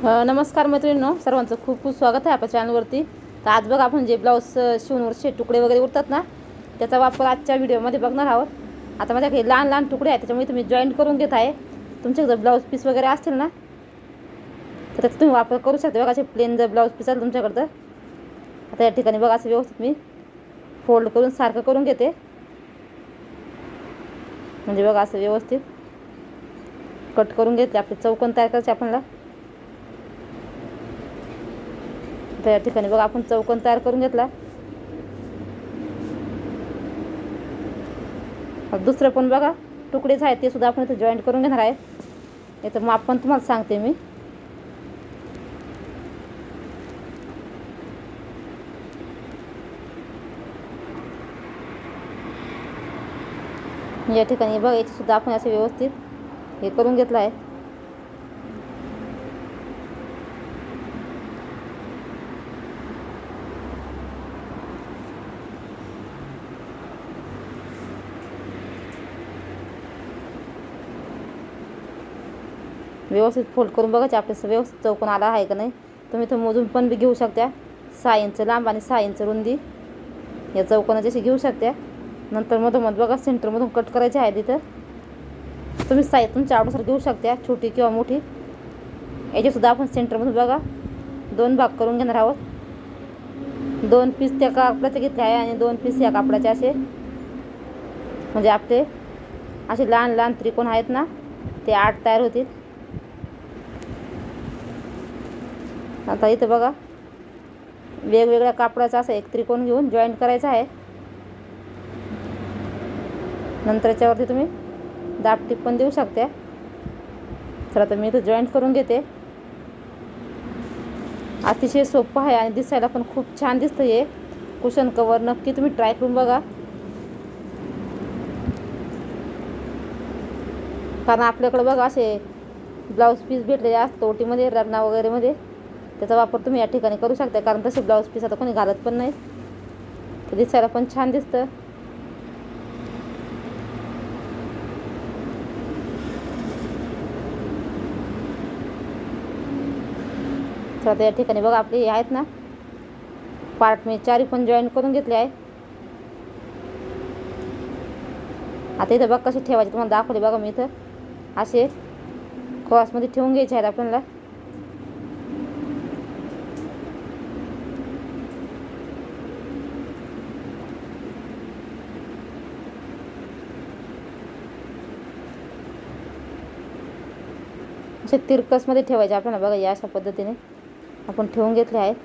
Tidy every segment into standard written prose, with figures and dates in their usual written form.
नमस्कार मैत्रिणींनो, सर्वांचं खूप खूप स्वागत आहे आपल्या चॅनलवरती. तर आज बघा आपण जे ब्लाऊज शिवूनवरचे तुकडे वगैरे उरतात ना, त्याचा वापर आजच्या व्हिडिओमध्ये बघणार आहोत. आता माझ्याकडे लहान लहान तुकडे आहेत, त्याच्यामुळे तुम्ही जॉईंट करून घेत आहे. तुमचे जर ब्लाऊज पीस वगैरे असतील ना, तर त्याचा तुम्ही वापर करू शकता. बघा असे प्लेन जर ब्लाऊज पीस असेल तुमच्याकडं, तर आता या ठिकाणी बघा असं व्यवस्थित मी फोल्ड करून सारखं करून घेते. म्हणजे बघा असं व्यवस्थित कट करून घेतले. आपले चौकोन तयार करायचे आपल्याला. तर या ठिकाणी बघा आपण चौकोन तयार करून घेतला. दुसरं पण बघा तुकडेच आहेत, ते सुद्धा आपण इथे जॉईंट करून घेणार आहे. याचं माप पण तुम्हाला सांगते मी. या ठिकाणी बघा याची सुद्धा आपण असे व्यवस्थित हे करून घेतलं आहे. व्यवस्थित फोल्ड करून बघायचे आपल्या व्यवस्थित चौकोन आला आहे का नाही. तुम्ही तो मोजून पण बी घेऊ शकता. 6 इंच लांब आणि 6 इंच रुंदी या चौकोनाची अशी घेऊ शकता. नंतर मधोमध बघा सेंटरमधून कट करायचे आहे. तिथं तुम्ही साईज तुमच्या आवडीनुसार घेऊ शकता, छोटी किंवा मोठी. याचीसुद्धा आपण सेंटरमधून बघा 2 भाग करून घेणार आहोत. 2 पीस त्या कापडाचे घेतले आहे आणि 2 पीस या कापडाचे असे, म्हणजे आपले असे लहान लहान त्रिकोण आहेत ना, ते 8 तयार होतील. आता इथं बघा वेगवेगळ्या कापडाचा असा एक त्रिकोण घेऊन जॉईंट करायचा आहे. नंतर याच्यावरती तुम्ही दाबटीप पण देऊ शकता. चला तर मी इथं जॉईंट करून घेते. अतिशय सोपं आहे आणि दिसायला पण खूप छान दिसतं. हे कुशन कवर नक्की तुम्ही ट्राय करून बघा, कारण आपल्याकडे बघा असे ब्लाऊज पीस भेटलेले असतात ओटीमध्ये, लग्ना वगैरेमध्ये. त्याचा वापर तुम्ही या ठिकाणी करू शकता, कारण तसे ब्लाऊज पीस आता कोणी घालत पण नाही. तर दिसायला पण छान दिसतं. तर या ठिकाणी बघा आपले हे आहेत ना पार्ट, मी 4 पण जॉईन करून घेतले आहे. आता इथं बघा कसे ठेवायचे तुम्हाला दाखवले. बघा मी इथं असे क्रॉसमध्ये ठेवून घ्यायचे आहेत आपल्याला. असे तिरकसमध्ये ठेवायचे आपल्याला. बघा या अशा पद्धतीने आपण ठेवून घेतले आहेत.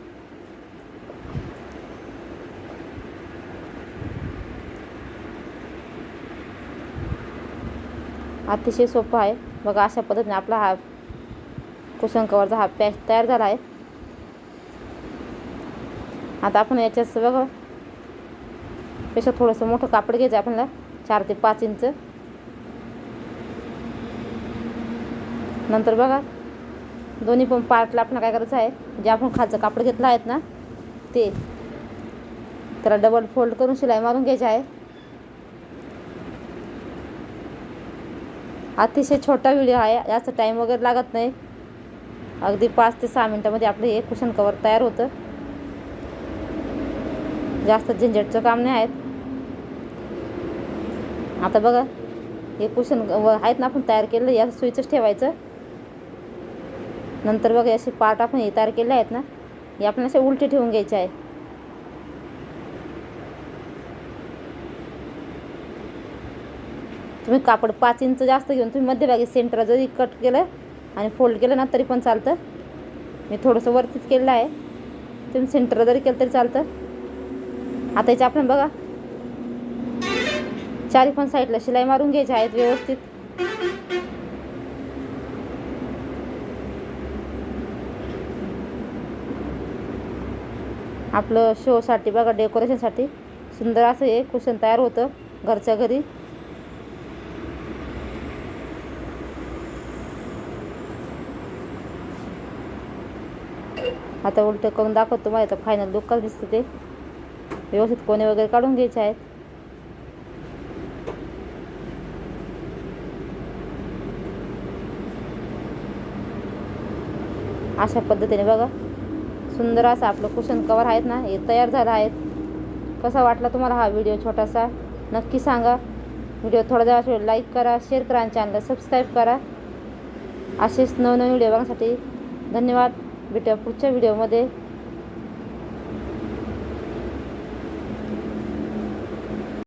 अतिशय सोपं आहे. बघा अशा पद्धतीने आपला हा कुशन कवरचा हा पॅच तयार झाला आहे. आता आपण याच्यात बघा पेक्षा थोडंसं मोठं कापड घ्यायचं आपल्याला, 4 ते 5 इंच. नंतर बघा दोन्ही पण पार्टला आपल्याला काय करायचं आहे, जे आपण खालचं कापड घेतलं आहेत ना, ते त्याला डबल फोल्ड करून शिलाई मारून घ्यायची आहे. अतिशय छोटा व्हिडिओ आहे, जास्त टाईम वगैरे लागत नाही. अगदी 5 ते 6 मिनटामध्ये आपलं हे कुशन कवर तयार होतं. जास्त झंझटचं काम नाही आहेत. आता बघा हे कुशन आहेत ना आपण तयार केलं, या सुईचंच ठेवायचं. नंतर बघा असे पार्ट आपण हे तयार केले आहेत ना, हे आपण असे उलटे ठेवून घ्यायचे आहे. तुम्ही कापड 5 इंच जास्त घेऊन तुम्ही मध्यभागी सेंटरला जरी कट केलं आणि फोल्ड केलं ना तरी पण चालतं. मी थोडंसं वरतीच केलेलं आहे, तुम्ही सेंटरला जरी केलं तरी चालतं. आता याच्या आपण बघा 4 पण साईडला शिलाई मारून घ्यायची आहेत व्यवस्थित. आपलं शोसाठी बघा, डेकोरेशनसाठी सुंदर असं हे कुशन तयार होतं घरच्या घरी. आता उलटे करून दाखवतो तुम्हाला. याचा फायनल लुक कसं दिसतं ते. व्यवस्थित कोणे वगैरे काढून घ्यायचे आहेत. अशा पद्धतीने बघा सुंदर असं आपलं कुशन कवर आहेत ना हे तयार झालं आहेत. कसा वाटला तुम्हाला हा व्हिडिओ छोटासा नक्की सांगा. व्हिडिओ थोडा वेळ लाईक करा, शेअर करा आणि चॅनलला सबस्क्राईब करा. असेच नवनवीन व्हिडिओ बघण्यासाठी धन्यवाद. भेटूया पुढच्या व्हिडिओमध्ये.